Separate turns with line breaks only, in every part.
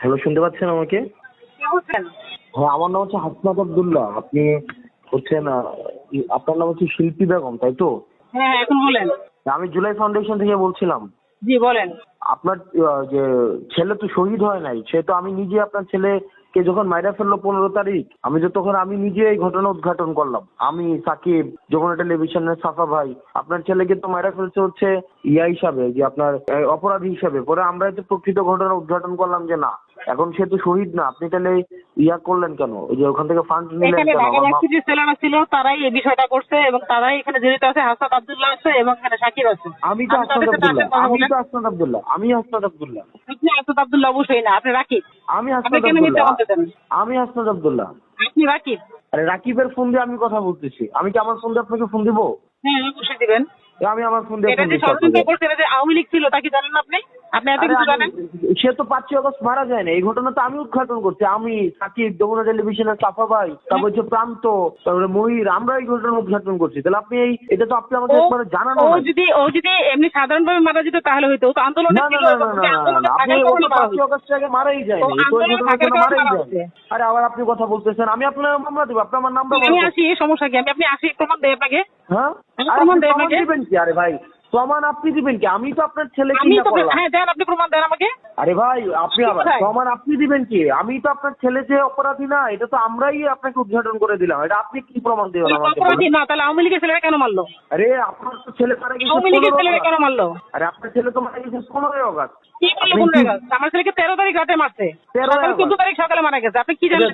Hello, শুনতে পাচ্ছেন আমাকে?
কে বলছেন?
হ্যাঁ, আমার নাম হচ্ছে হাসনাত আব্দুল্লাহ। আপনি হচ্ছেন আপনার নাম হচ্ছে শিল্পী বেগম, তাই তো?
হ্যাঁ, এখন বলেন।
আমি জুলাই ফাউন্ডেশন থেকে বলছিলাম।
জি বলেন।
আপনার যে ছেলে তো শহীদ হয় নাই, সে তো আমি নিজে আপনার ছেলেকে যখন মাইরা ফেললো 15 তারিখ, আমি নিজে এই ঘটনা উদ্ঘাটন করলাম। আমি সাকিব, যমুনা টেলিভিশনের সাফা ভাই, আপনার ছেলেকে তো মাইরা ফেলছে হচ্ছে ইয়া হিসাবে, যে আপনার অপরাধী হিসাবে। পরে আমরা তো প্রকৃত ঘটনা উদ্ঘাটন করলাম যে না, এখন সে তো শহীদ না। আপনি তাহলে ইয়া করলেন কেন, ওই যে ওখান থেকে ফান্ড নিলেন
এখানে
কেন?
ঢাকাবাসী যে ছেলেরা ছিল তারাই এই বিষয়টা করছে এবং তারাই এখানে জড়িত আছে। হাসনাত আব্দুল্লাহ আছে এবং এখানে সাকিব আছে।
আমি তো হাসনাত
তাদের সাথে
আব্দুল্লাহ,
আসেন কথা বলেন।
আমি হাসনাত আব্দুল্লাহ।
আপনি হাসনাত আব্দুল্লাহ অবশ্যই না, আপনি রাকিব।
আমি
আপনি
হাসনাত
কেন মিথ্যা
আব্দুল্লাহ।
বলতেছেন?
আমি হাসনাত আব্দুল্লাহ।
আপনি রাকিব।
আরে রাকিবের ফোন দিয়ে আমি কথা বলতেছি। আমি কি আমার ফোন দিয়ে আপনাকে ফোন দিব?
হ্যাঁ, অবশ্যই দিবেন।
আমি আমার ফোন দিয়ে
এটা
ফোন
যে
দিচ্ছি
ষড়যন্ত্র
আপনাকে।
করছে, এটা যে আওয়ামী লীগ ছিল তা কি জানেন আপনি? আপনি এত
আরে
কিছু জানেন?
সে তো 5 আগস্ট মারা যায় না, এই ঘটনা তো আমি উদ্ঘাটন করছি। আমি, সাকিব, যমুনা টেলিভিশনের সাফা ভাই, তারপর হচ্ছে প্রান্ত, তারপরে মহির, আমরা এই ঘটনা উদ্ঘাটন করছি। তাহলে আপনি এটা তো আপনি আমাকে একবার জানানো
ও
নাই।
যদি এমনি সাধারণভাবে মারা যেত তাহলে হয়তো। ও তো আন্দোলনে
না না
ছিল
না
এবং
না না
ওকে
না না,
আন্দোলনে
আপনি
থাকার কারণে মারা
5
হয়েছে।
আগস্ট আগে মারাই যায়নি,
ও
এই তো এই
আন্দোলনে
ঘটনার
থাকার
জন্য
কারণে
মারাই
মারা
যায়নি।
হয়েছে।
আরে আবার আপনি কথা বলতেছেন, আমি আপনার মামলা দেবো, আপনি আমার নামটা
আমি
বলবো।
আসি, সমস্যা কি? আপনি আসি, প্রমাণ দেয় আপনাকে।
হ্যাঁ,
আমি
আর
প্রমাণ
আপনি
দেয়
প্রমাণ
আপনাকে।
দিবেন কি? আরে ভাই, প্রমাণ আপনি দিবেন কি? আমি তো আপনার ছেলেকে
আমি
ইয়া
তো
করলাম।
হ্যাঁ দেন, আপনি প্রমাণ দেন আমাকে।
আরে ভাই, আপনি আবার
কোথায়?
প্রমাণ আপনি দিবেন কি? আমি তো আপনার ছেলে যে অপরাধী না, এটা তো আমরাই আপনাকে উদ্ঘাটন করে দিলাম। এটা আপনি কি প্রমাণ দিবেন
তাহলে
আমাকে
অপরাধী
বলেন?
না, তাহলে আওয়ামী লীগের ছেলেরা কেন মারলো?
আরে আপনার তো ছেলে মারা গেছে
আওয়ামী লীগের
15
ছেলেরা
আগস্ট।
কেন মারলো?
আরে আপনার ছেলে তো মারা গেছে 15 আগস্ট।
কি করলো
আপনি
কোন
কি
জায়গা? আমার ছেলেকে 13 তারিখ রাতে মারছে।
13
সকালে 14
আগস্ট?
তারিখ সকালে মারা গেছে। আপনি কি জানলেন?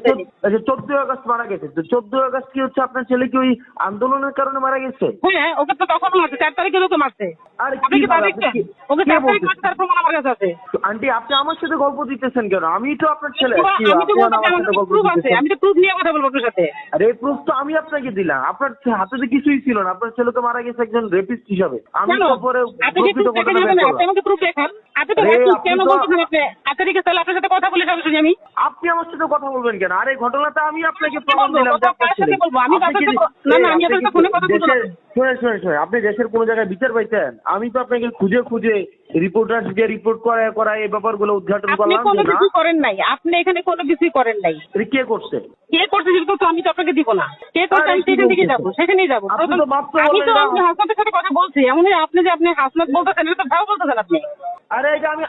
14 আগস্ট মারা গেছে। তো 14 আগস্ট কি হচ্ছে আপনার ছেলে কি ওই আন্দোলনের কারণে মারা গেছে?
হ্যাঁ, ওকে তো তখনও মারছে, 4 তারিখে ওকে মারছে।
আরে
আপনি কি তা
কিভাবে
দেখছেন? ওকে
কে
4 তারিখ মারছে,
বলতেছে?
তার প্রমাণ আমার কাছে আছে।
আন্টি, আপনি আমার সাথে গল্প দিতেছেন কেন? আমি তো আপনার ছেলে। কি
আমি তো
আপনি
বলতে
আমার
আমার
সাথে
কাছে
গল্প
প্রুফ আছে,
দিতেছেন?
আমি তো প্রুফ নিয়ে কথা বলবো আপনার সাথে।
আরে এই প্রুফ তো আমি আপনাকে দিলাম। আপনার হাতে তো কিছুই ছিল না। আপনার ছেলে তো মারা গেছে একজন রেপিস্ট হিসাবে। আমি
কেন?
তো পরে
আপনি কি
প্রকৃত
প্রুফ
ঘটনা
দেখে
বের
যাবেন? আপনি
করলাম।
আমাকে প্রুফ দেখান। আপনি তো
আরে
রাখি
আপনি
কেন
তো
বলতেছেন? আপনি আচ্ছা ঠিক আছে, তাহলে আপনার সাথে কথা বলে সরাসরি আমি
আপনি আমার সাথে কথা বলবেন কেন? আরে ঘটনাটা আমি আপনাকে
সাথে
প্রমাণ
বলবো,
দিলাম যে
কথা
আপনার
কার
ছেলে।
সাথে বলবো? আমি
আপনি কি
আপনার সাথে না না, আমি
আপনি
আপনার
কি
সাথে ফোনে কথা বলবো না।
দেশের শুনে আপনি দেশের কোনো জায়গায় বিচার পাইতেন? আমি তো আপনাকে খুঁজে খুঁজে রিপোর্টার দিয়ে রিপোর্ট করায় এই ব্যাপারগুলো উদ্ঘাটন
আপনি
করলাম
কোনো
যে না,
কিছু করেন নাই, আপনি এখানে কোনো কিছুই করেন নাই।
এটা কে করছে?
কে করছে সেটা তো আমি তো আপনাকে দিব না। কে করছে
আরে
আমি
কি
সেখান থেকে
বলতেছেন?
যাবো, সেখানেই যাবো।
আপনি তো মাত্র
আমি
বললেন
তো
না।
আপনি হাসনাতের সাথে কথা বলছি, এমন আপনি যে আপনি হাসনাত বলতেছেন, এটা তো ভালো বলতেছেন আপনি।
আরে এটা আমি